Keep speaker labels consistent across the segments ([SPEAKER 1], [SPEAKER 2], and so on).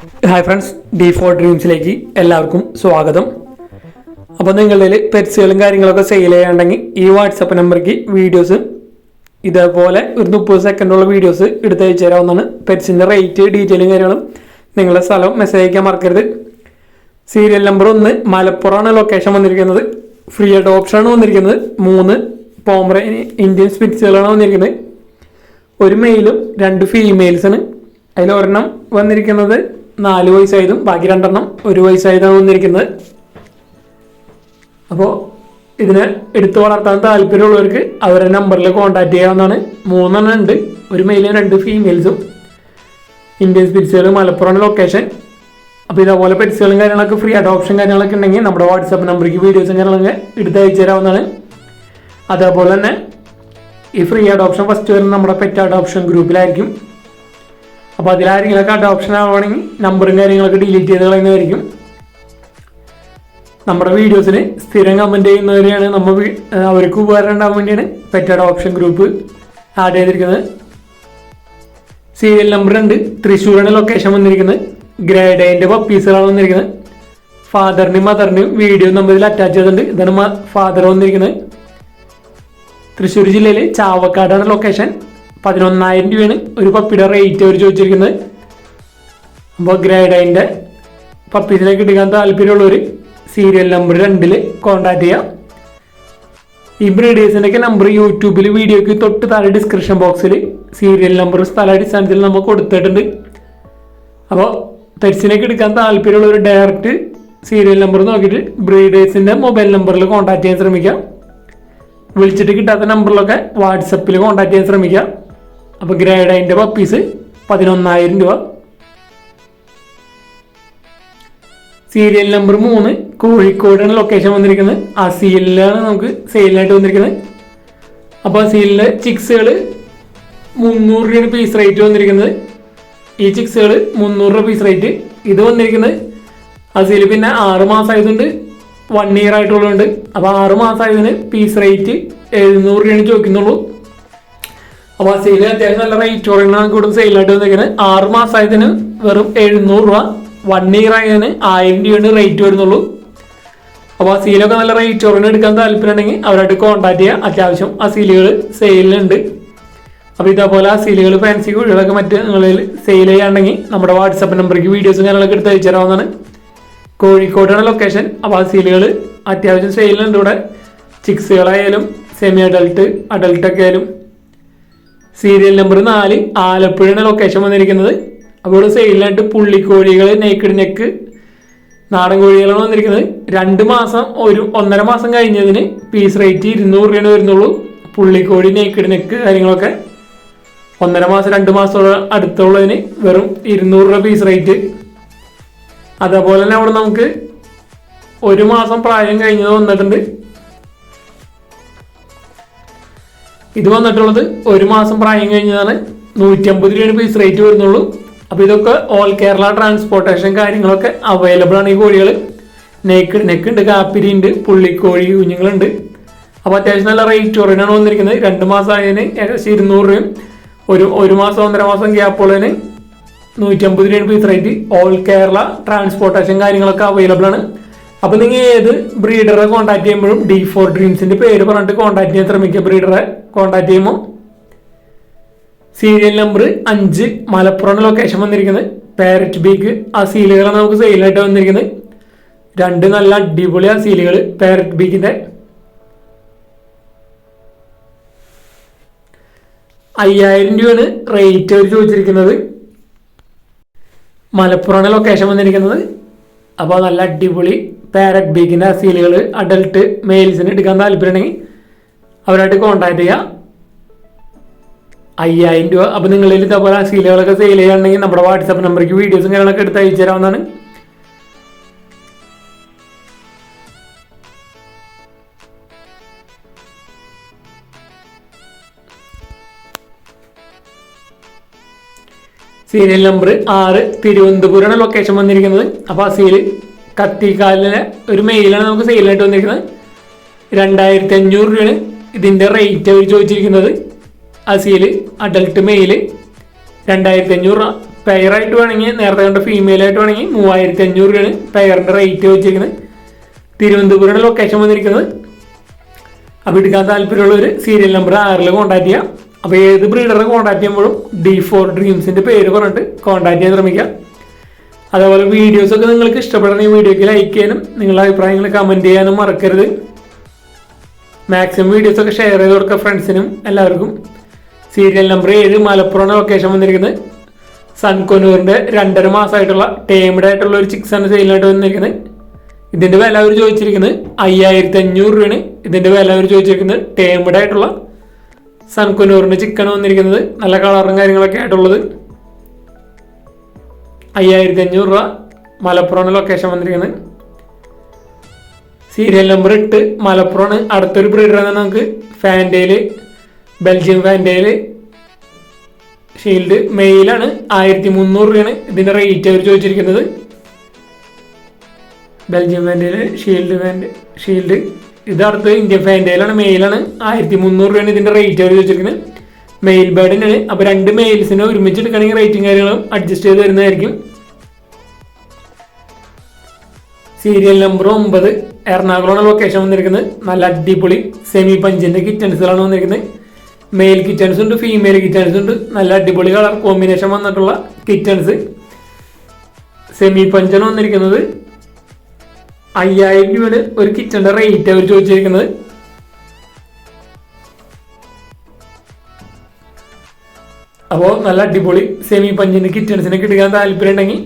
[SPEAKER 1] Hi friends, D4 ഡ്രീംസിലേക്ക് എല്ലാവർക്കും സ്വാഗതം. അപ്പോൾ നിങ്ങളിൽ പെറ്റ്സുകളും കാര്യങ്ങളൊക്കെ സെയിൽ ചെയ്യാണ്ടെങ്കിൽ ഈ വാട്സപ്പ് നമ്പർക്ക് വീഡിയോസ് ഇതേപോലെ ഒരു 30 സെക്കൻഡുള്ള വീഡിയോസ് എടുത്ത് അയച്ചു തരാവുന്നതാണ്. പെറ്റ്സിൻ്റെ റേറ്റ് ഡീറ്റെയിലും കാര്യങ്ങളും നിങ്ങളുടെ സ്ഥലം മെസ്സേജ് അയക്കാൻ മറക്കരുത്. സീരിയൽ നമ്പർ 1 മലപ്പുറമാണ് ലൊക്കേഷൻ വന്നിരിക്കുന്നത്. ഫ്രീ അഡോപ്ഷനാണ് വന്നിരിക്കുന്നത്. 3 പോമറ ഇന്ത്യൻ സ്പിറ്റ്സുകളാണ് വന്നിരിക്കുന്നത്. ഒരു മെയിലും 2 ഫീമെയിൽസാണ്. അതിൽ ഒരെണ്ണം വന്നിരിക്കുന്നത് 4 വയസ്സായതും ബാക്കി 2 1 വയസ്സായതാണ് വന്നിരിക്കുന്നത്. അപ്പോൾ ഇതിനെ എടുത്തു വളർത്താൻ താല്പര്യമുള്ളവർക്ക് അവരുടെ നമ്പറിൽ കോൺടാക്ട് ചെയ്യാവുന്നതാണ്. 3 ഉണ്ട്, ഒരു മെയിലും 2 ഫീമെയിൽസും. Indian സ്പിറ്റ്സുകൾ, മലപ്പുറമാണ് location. അപ്പോൾ ഇതേപോലെ പെറ്റ്സുകളും കാര്യങ്ങളൊക്കെ ഫ്രീ അഡോപ്ഷൻ കാര്യങ്ങളൊക്കെ ഉണ്ടെങ്കിൽ നമ്മുടെ വാട്സാപ്പ് നമ്പർക്ക് വീഡിയോസും കാര്യങ്ങളൊക്കെ എടുത്ത് അയച്ചു തരാവുന്നതാണ്. അതേപോലെ തന്നെ ഈ ഫ്രീ അഡോപ്ഷൻ ഫസ്റ്റ് വരുന്ന നമ്മുടെ പെറ്റ് അഡോപ്ഷൻ ഗ്രൂപ്പിലായിരിക്കും. അപ്പോൾ അതിലാരെങ്കിലൊക്കെ അഡോപ്ഷൻ ആവുകയാണെങ്കിൽ നമ്പറും കാര്യങ്ങളൊക്കെ ഡിലീറ്റ് ചെയ്ത് കളയുന്നതായിരിക്കും. നമ്മുടെ വീഡിയോസിന് സ്ഥിരം കമൻറ്റ് ചെയ്യുന്നവരെയാണ് അവർക്ക് ഉപകാരം ഉണ്ടാകാൻ വേണ്ടിയാണ് പെറ്റ് അഡോപ്ഷൻ ഗ്രൂപ്പ് ആഡ് ചെയ്തിരിക്കുന്നത്. സീരിയൽ നമ്പർ 2 തൃശ്ശൂരാണ് ലൊക്കേഷൻ വന്നിരിക്കുന്നത്. ഗ്രേഡ് എന്റെ പപ്പീസുകളാണ് വന്നിരിക്കുന്നത്. ഫാദറിനും മദറിനും വീഡിയോ നമ്പറിൽ അറ്റാച്ച് ചെയ്തിട്ടുണ്ട്. ഇതാണ് ഫാദർ വന്നിരിക്കുന്നത്. തൃശ്ശൂർ ജില്ലയിൽ ചാവക്കാടാണ് ലൊക്കേഷൻ. 11,000 രൂപയാണ് ഒരു പപ്പിയുടെ റേറ്റ് അവർ ചോദിച്ചിരിക്കുന്നത്. അപ്പോൾ ഗ്രേഡ് അതിൻ്റെ പപ്പീസിലേക്ക് എടുക്കാൻ താല്പര്യമുള്ളവർ സീരിയൽ നമ്പർ 2 കോൺടാക്ട് ചെയ്യാം. ഈ ബ്രീഡേഴ്സിൻ്റെയൊക്കെ നമ്പർ യൂട്യൂബിൽ വീഡിയോയ്ക്ക് തൊട്ട് താഴെ ഡിസ്ക്രിപ്ഷൻ ബോക്സിൽ സീരിയൽ നമ്പർ സ്ഥലാടിസ്ഥാനത്തിൽ നമ്മൾ കൊടുത്തിട്ടുണ്ട്. അപ്പോൾ പെറ്റ്സിനൊക്കെ എടുക്കാൻ താല്പര്യമുള്ളവർ ഡയറക്റ്റ് സീരിയൽ നമ്പർ നോക്കിയിട്ട് ബ്രീഡേഴ്സിൻ്റെ മൊബൈൽ നമ്പറിൽ കോൺടാക്ട് ചെയ്യാൻ ശ്രമിക്കാം. വിളിച്ചിട്ട് കിട്ടാത്ത നമ്പറിലൊക്കെ വാട്സപ്പിൽ കോൺടാക്ട് ചെയ്യാൻ ശ്രമിക്കാം. അപ്പോൾ ഗ്രേഡ് അതിൻ്റെ പപ്പീസ് 11,000 രൂപ. സീരിയൽ നമ്പർ 3 കോഴിക്കോടാണ് ലൊക്കേഷൻ വന്നിരിക്കുന്നത്. അസീലിലാണ് നമുക്ക് സെയിലിനായിട്ട് വന്നിരിക്കുന്നത്. അപ്പോൾ അസീലിലെ ചിക്സുകൾ 300 രൂപയാണ് പീസ് റേറ്റ് വന്നിരിക്കുന്നത്. ഈ ചിക്സുകൾ 300 രൂപ പീസ് റേറ്റ്. ഇത് വന്നിരിക്കുന്നത് അസീൽ പിന്നെ 6 മാസമായതുകൊണ്ട് 1 ഇയർ ആയിട്ടുള്ളതുണ്ട്. അപ്പോൾ 6 മാസമായതിന് പീസ് റേറ്റ് 700 രൂപയാണ് ചോദിക്കുന്നുള്ളൂ. അപ്പോൾ അസീൽ അത്യാവശ്യം നല്ല റേറ്റ് കുറഞ്ഞാണ് കൂടുതൽ സെയിലായിട്ട് വന്നിരിക്കുന്നത്. 6 മാസമായതിന് വെറും 700 രൂപ. 1 ഇയർ ആയതിന് 1000 രൂപയാണ് റേറ്റ് വരുന്നുള്ളൂ. അപ്പോൾ അസീലൊക്കെ നല്ല റേറ്റ് കുറഞ്ഞ് എടുക്കാൻ താല്പര്യമുണ്ടെങ്കിൽ അവരായിട്ട് കോൺടാക്ട് ചെയ്യുക. അത്യാവശ്യം അസീലുകൾ സെയിലുണ്ട്. അപ്പോൾ ഇതേപോലെ അസീലുകൾ ഫാൻസി കുഴികളൊക്കെ മറ്റ് നിങ്ങളിൽ സെയിൽ ചെയ്യുകയാണെങ്കിൽ നമ്മുടെ വാട്സപ്പ് നമ്പർക്ക് വീഡിയോസും കാര്യങ്ങളൊക്കെ എടുത്ത് അയച്ചു തരാവുന്നതാണ്. കോഴിക്കോടാണ് ലൊക്കേഷൻ. അപ്പോൾ അസീലുകൾ അത്യാവശ്യം സെയിലുണ്ട് ഇവിടെ. ചിക്സുകളായാലും സെമി അഡൾട്ട് അഡൾട്ടൊക്കെ ആയാലും. സീരിയൽ നമ്പർ 4 ആലപ്പുഴയാണ് ലൊക്കേഷൻ വന്നിരിക്കുന്നത്. അപ്പോൾ ഇവിടെ സെയിലിനായിട്ട് പുള്ളിക്കോഴികൾ, നെയ്ക്കഡ് നെക്ക്, നാടൻ കോഴികളാണ് വന്നിരിക്കുന്നത്. 2 മാസം 1.5 മാസം കഴിഞ്ഞതിന് പീസ് റേറ്റ് 200 രൂപയാണ് വരുന്നുള്ളൂ. പുള്ളിക്കോഴി, നെയ്ക്കഡ് നെക്ക് കാര്യങ്ങളൊക്കെ 1.5 മാസം 2 മാസം അടുത്തുള്ളതിന് വെറും 200 രൂപ പീസ് റേറ്റ്. അതേപോലെ തന്നെ അവിടെ നമുക്ക് 1 മാസം പ്രായം കഴിഞ്ഞത് വന്നിട്ടുണ്ട്. ഇത് വന്നിട്ടുള്ളത് 1 മാസം പ്രായം കഴിഞ്ഞതാണ്. 150 രൂപയാണ് പീസ് റേറ്റ് വരുന്നുള്ളൂ. അപ്പോൾ ഇതൊക്കെ ഓൾ കേരള ട്രാൻസ്പോർട്ടേഷൻ കാര്യങ്ങളൊക്കെ അവൈലബിൾ ആണ്. ഈ കോഴികൾ നെയ്ക്കഡ് നെക്ക് ഉണ്ട്, കാപ്പിരി ഉണ്ട്, പുള്ളിക്കോഴി കുഞ്ഞുങ്ങളുണ്ട്. അപ്പോൾ അത്യാവശ്യം നല്ല റേറ്റ് കുറഞ്ഞാണ് വന്നിരിക്കുന്നത്. 2 മാസം ആയതിന് ഏകദേശം 200 രൂപയും 1 മാസം 1.5 മാസം ഗ്യാപ്പുള്ളതിന് 150 രൂപയാണ് piece rate. All Kerala transportation കാര്യങ്ങളൊക്കെ അവൈലബിൾ ആണ്. അപ്പോൾ നിങ്ങൾ ഏത് ബ്രീഡറെ കോൺടാക്ട് ചെയ്യുമ്പോഴും D4 ഡ്രീംസിൻ്റെ പേര് പറഞ്ഞിട്ട് കോൺടാക്ട് ചെയ്യാൻ ശ്രമിക്കുക. ബ്രീഡറെ കോൺടാക്ട് ചെയ്യുമ്പോൾ സീരിയൽ നമ്പർ 5 മലപ്പുറം ലൊക്കേഷൻ വന്നിരിക്കുന്നത്. പാരറ്റ് ബീക്ക് അസീലുകളാണ് നമുക്ക് സെയിലായിട്ട് വന്നിരിക്കുന്നത്. 2 നല്ല അടിപൊളി അസീലുകൾ പാരറ്റ് ബീക്കിൻ്റെ. 5,000 രൂപയാണ് റേറ്റ് അവർ ചോദിച്ചിരിക്കുന്നത്. മലപ്പുറമാണ് ലൊക്കേഷൻ വന്നിരിക്കുന്നത്. അപ്പോൾ നല്ല അടിപൊളി പാരറ്റ് ബീക്കിൻ്റെ അസീലുകൾ അഡൽട്ട് മെയിൽസിന് എടുക്കാൻ താല്പര്യമുണ്ടെങ്കിൽ അവരായിട്ട് കോൺടാക്ട് ചെയ്യുക. 5,000 രൂപ. അപ്പോൾ നിങ്ങളിൽ ഇതേപോലെ അസീലുകളൊക്കെ സെയിൽ ചെയ്യുകയാണെങ്കിൽ നമ്മുടെ വാട്സാപ്പ് നമ്പർക്ക് വീഡിയോസും കാര്യങ്ങളൊക്കെ എടുത്ത് അയച്ചു തരാവുന്നതാണ്. സീരിയൽ നമ്പർ 6 തിരുവനന്തപുരമാണ് ലൊക്കേഷൻ വന്നിരിക്കുന്നത്. അപ്പോൾ അസീൽ കത്തിക്കാലിലെ ഒരു മെയിലാണ് നമുക്ക് സെയിലായിട്ട് വന്നിരിക്കുന്നത്. 2,500 രൂപയാണ് ഇതിൻ്റെ റേറ്റ് അവർ ചോദിച്ചിരിക്കുന്നത്. അസീൽ അഡൽട്ട് മെയിൽ 2,500 രൂപ പെയറായിട്ട് വേണമെങ്കിൽ നേരത്തെ കണ്ട ഫീമെയിലായിട്ട് വേണമെങ്കിൽ 3500 രൂപയാണ് പെയറിൻ്റെ റേറ്റ് വെച്ചിരിക്കുന്നത്. തിരുവനന്തപുരമാണ് ലൊക്കേഷൻ വന്നിരിക്കുന്നത്. അപ്പോൾ എടുക്കാൻ താല്പര്യമുള്ളവർ സീരിയൽ നമ്പർ 6 കോൺടാക്ട് ചെയ്യാം. അപ്പോൾ ഏത് ബ്രീഡറെ കോൺടാക്ട് ചെയ്യുമ്പോഴും D4 ഡ്രീംസിൻ്റെ പേര് പറഞ്ഞിട്ട് കോൺടാക്ട് ചെയ്യാൻ ശ്രമിക്കാം. അതേപോലെ വീഡിയോസൊക്കെ നിങ്ങൾക്ക് ഇഷ്ടപ്പെടുന്ന ഈ വീഡിയോയ്ക്ക് ലൈക്ക് ചെയ്യാനും നിങ്ങളുടെ അഭിപ്രായങ്ങൾ കമൻറ്റ് ചെയ്യാനും മറക്കരുത്. മാക്സിമം വീഡിയോസൊക്കെ ഷെയർ ചെയ്ത് കൊടുക്കുക ഫ്രണ്ട്സിനും എല്ലാവർക്കും. സീരിയൽ നമ്പർ 7 മലപ്പുറമാണ് ലൊക്കേഷൻ വന്നിരിക്കുന്നത്. സൺകൊനൂറിൻ്റെ 2.5 മാസമായിട്ടുള്ള ടേംഡ് ആയിട്ടുള്ള ഒരു ചിക്സാണ് സെയിലായിട്ട് വന്നിരിക്കുന്നത്. ഇതിൻ്റെ വില അവർ ചോദിച്ചിരിക്കുന്നത് 5500 രൂപയാണ്. ഇതിൻ്റെ വില അവർ ചോദിച്ചിരിക്കുന്നത് ടേംഡ് ആയിട്ടുള്ള സൺകൊനൂറിൻ്റെ ചിക്കൻ വന്നിരിക്കുന്നത്. നല്ല കളറും കാര്യങ്ങളൊക്കെ ആയിട്ടുള്ളത് 5500 രൂപ. മലപ്പുറമാണ് ലൊക്കേഷൻ വന്നിരിക്കുന്നത്. Serial number 8 മലപ്പുറമാണ്. അടുത്തൊരു ബ്രീഡറാണ് നമുക്ക് ഫാൻഡേൽ, ബെൽജിയം ഫാൻഡേൽ ഷീൽഡ് മെയിലാണ്. 1300 രൂപയാണ് ഇതിൻ്റെ റേറ്റ് അവർ ചോദിച്ചിരിക്കുന്നത്. ബെൽജിയം ഫാൻഡേൽ ഷീൽഡ് ഇത് അടുത്ത് ഇന്ത്യൻ ഫാൻഡേലാണ്, മെയിലാണ്. 1300 രൂപയാണ് ഇതിൻ്റെ റേറ്റ് അവർ ചോദിച്ചിരിക്കുന്നത്. മെയിൽ ബേർഡിനാണ്. അപ്പോൾ 2 മെയിൽസിനെ ഒരുമിച്ച് എടുക്കുകയാണെങ്കിൽ റേറ്റും കാര്യങ്ങളും അഡ്ജസ്റ്റ് ചെയ്ത് തരുന്നതായിരിക്കും. സീരിയൽ നമ്പർ 9 എറണാകുളമാണ് ലൊക്കേഷൻ വന്നിരിക്കുന്നത്. നല്ല അടിപൊളി സെമി പഞ്ചിൻ്റെ കിറ്റൻസുകളാണ് വന്നിരിക്കുന്നത്. മെയിൽ കിറ്റൻസ് ഉണ്ട്, ഫീമെയിൽ കിറ്റൻസ് ഉണ്ട്. നല്ല അടിപൊളി കളർ കോമ്പിനേഷൻ വന്നിട്ടുള്ള കിറ്റൻസ്. സെമി പഞ്ചാണ് വന്നിരിക്കുന്നത്. 5000 രൂപയാണ് ഒരു കിച്ചൻ്റെ റേറ്റ് അവർ ചോദിച്ചിരിക്കുന്നത്. അപ്പോൾ നല്ല അടിപൊളി സെമി പഞ്ചിൻ്റെ കിറ്റൻസിനെ കിട്ടാൻ താല്പര്യം ഉണ്ടെങ്കിൽ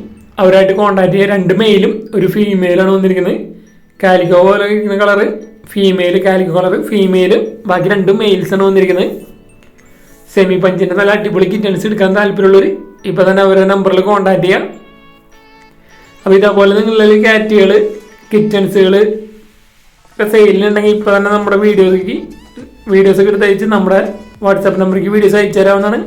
[SPEAKER 1] അവരായിട്ട് കോൺടാക്ട് ചെയ്യുക. 2 മെയിലും ഒരു ഫീമെയിലാണ് വന്നിരിക്കുന്നത്. കാലിക്കോ പോലെ ഇരിക്കുന്ന കളറ് ഫീമെയിൽ, കാലിക്കോ കളർ ഫീമെയിലും, ബാക്കി 2 മെയിൽസാണ് വന്നിരിക്കുന്നത്. സെമി പഞ്ചിൻ്റെ നല്ല അടിപൊളി കിറ്റൻസ് എടുക്കാൻ താല്പര്യമുള്ളവർ ഇപ്പോൾ തന്നെ അവരുടെ നമ്പറിൽ കോൺടാക്ട് ചെയ്യാം. അപ്പോൾ ഇതേപോലെ നിങ്ങളിൽ കാറ്റുകൾ, കിറ്റൻസുകൾ ഒക്കെ സെയിലിനുണ്ടെങ്കിൽ ഇപ്പോൾ തന്നെ നമ്മുടെ വീഡിയോസൊക്കെ എടുത്ത് അയച്ച് നമ്മുടെ വാട്സാപ്പ് നമ്പറിലേക്ക് വീഡിയോസ് അയച്ചു തരാവുന്നതാണ്.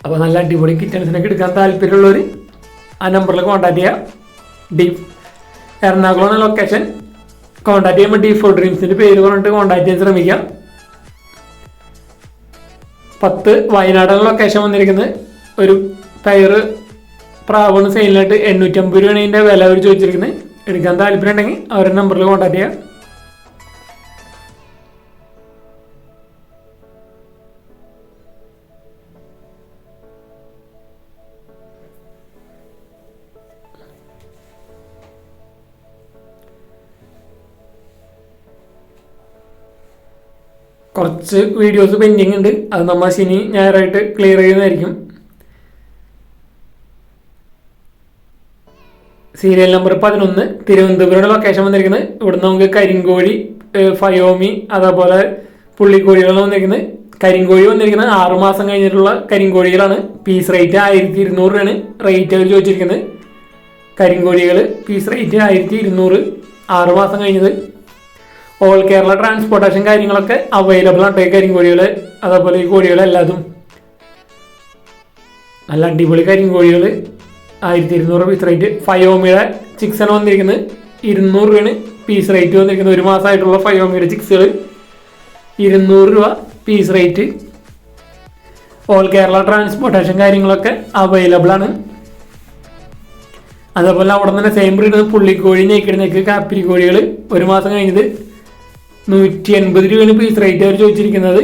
[SPEAKER 1] അപ്പോൾ നല്ല അടിപൊളി കിറ്റൻസിനൊക്കെ എടുക്കാൻ താല്പര്യമുള്ളവർ ആ നമ്പറിൽ കോൺടാക്ട് ചെയ്യുക. എറണാകുളമാണ് ലൊക്കേഷൻ. കോൺടാക്ട് ചെയ്യുമ്പോൾ D4 ഡ്രീംസിൻ്റെ പേര് പറഞ്ഞിട്ട് കോൺടാക്ട് ചെയ്യാൻ ശ്രമിക്കാം. 10 വയനാടാണ് ലൊക്കേഷൻ വന്നിരിക്കുന്നത്. ഒരു പെയർ പ്രാവാണ് സെയിലിനായിട്ട് 850 രൂപയാണ് ഇതിൻ്റെ വില അവർ ചോദിച്ചിരിക്കുന്നത്. എടുക്കാൻ താല്പര്യം ഉണ്ടെങ്കിൽ അവരുടെ നമ്പറിൽ കോൺടാക്ട് ചെയ്യാം. കുറച്ച് വീഡിയോസ് പെൻഡിങ് ഉണ്ട്. അത് നമ്മൾ ശനി ഞായറായിട്ട് ക്ലിയർ ചെയ്യുന്നതായിരിക്കും. സീരിയൽ നമ്പർ 11 തിരുവനന്തപുരമാണ് ലൊക്കേഷൻ വന്നിരിക്കുന്നത്. ഇവിടുന്ന് നമുക്ക് കരിങ്കോഴി, ഫയോമി, അതേപോലെ പുള്ളിക്കോഴികളാണ് വന്നിരിക്കുന്നത്. കരിങ്കോഴി വന്നിരിക്കുന്നത് 6 മാസം കഴിഞ്ഞിട്ടുള്ള കരിങ്കോഴികളാണ്. പീസ് റേറ്റ് 1200 രൂപയാണ് റേറ്റ് അവർ ചോദിച്ചിരിക്കുന്നത്. കരിങ്കോഴികൾ പീസ് റേറ്റ് 1200, 6 മാസം കഴിഞ്ഞത്. ഓൾ കേരള ട്രാൻസ്പോർട്ടേഷൻ കാര്യങ്ങളൊക്കെ അവൈലബിൾ ആണ്. കരിങ്കോഴികൾ അതേപോലെ ഈ കോഴികളെല്ലാതും നല്ല അടിപൊളി കരിങ്കോഴികൾ 1200 പീസ് റേറ്റ്. ഫയോമിയുടെ ചിക്സാണ് വന്നിരിക്കുന്നത്. 200 രൂപയാണ് പീസ് റേറ്റ് വന്നിരിക്കുന്നത്. 1 മാസമായിട്ടുള്ള ഫയോമിയുടെ ചിക്സുകൾ 200 രൂപ piece rate. All Kerala transportation കാര്യങ്ങളൊക്കെ അവൈലബിൾ ആണ്. അതേപോലെ അവിടെ തന്നെ സെയിം ബ്രീഡ് പുള്ളിക്കോഴി, നെയ്ക്കിട കാപ്പിരി കോഴികൾ 1 മാസം കഴിഞ്ഞത് 180 രൂപയാണ് പീസ് റേറ്റ് അവർ ചോദിച്ചിരിക്കുന്നത്.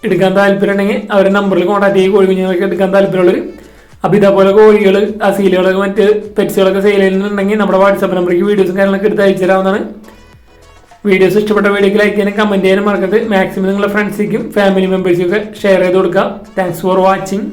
[SPEAKER 1] എടുക്കാൻ താല്പര്യം ഉണ്ടെങ്കിൽ അവരുടെ നമ്പറിൽ കോൺടാക്ട് ചെയ്യുക. കോഴി കുഞ്ഞുങ്ങളൊക്കെ എടുക്കാൻ താല്പര്യമുള്ളവർ. അപ്പോൾ ഇതേപോലെ കോഴികൾ, അസീലുകളൊക്കെ മറ്റ് പെറ്റ്സുകളൊക്കെ സെയിൽ ചെയ്യുന്നുണ്ടെങ്കിൽ നമ്മുടെ വാട്സാപ്പ് നമ്പറിലേക്ക് വീഡിയോസും കാര്യങ്ങളൊക്കെ എടുത്ത് അയച്ചു തരാവുന്നതാണ്. വീഡിയോസ് ഇഷ്ടപ്പെട്ട വീഡിയോക്ക് ലൈക്ക് ചെയ്യാനും കമൻറ്റ് ചെയ്യാനും മറക്കരുത്. മാക്സിമം നിങ്ങളുടെ ഫ്രണ്ട്സിനും ഫാമിലി മെമ്പേഴ്സിനും ഒക്കെ ഷെയർ ചെയ്ത് കൊടുക്കുക. Thanks for watching.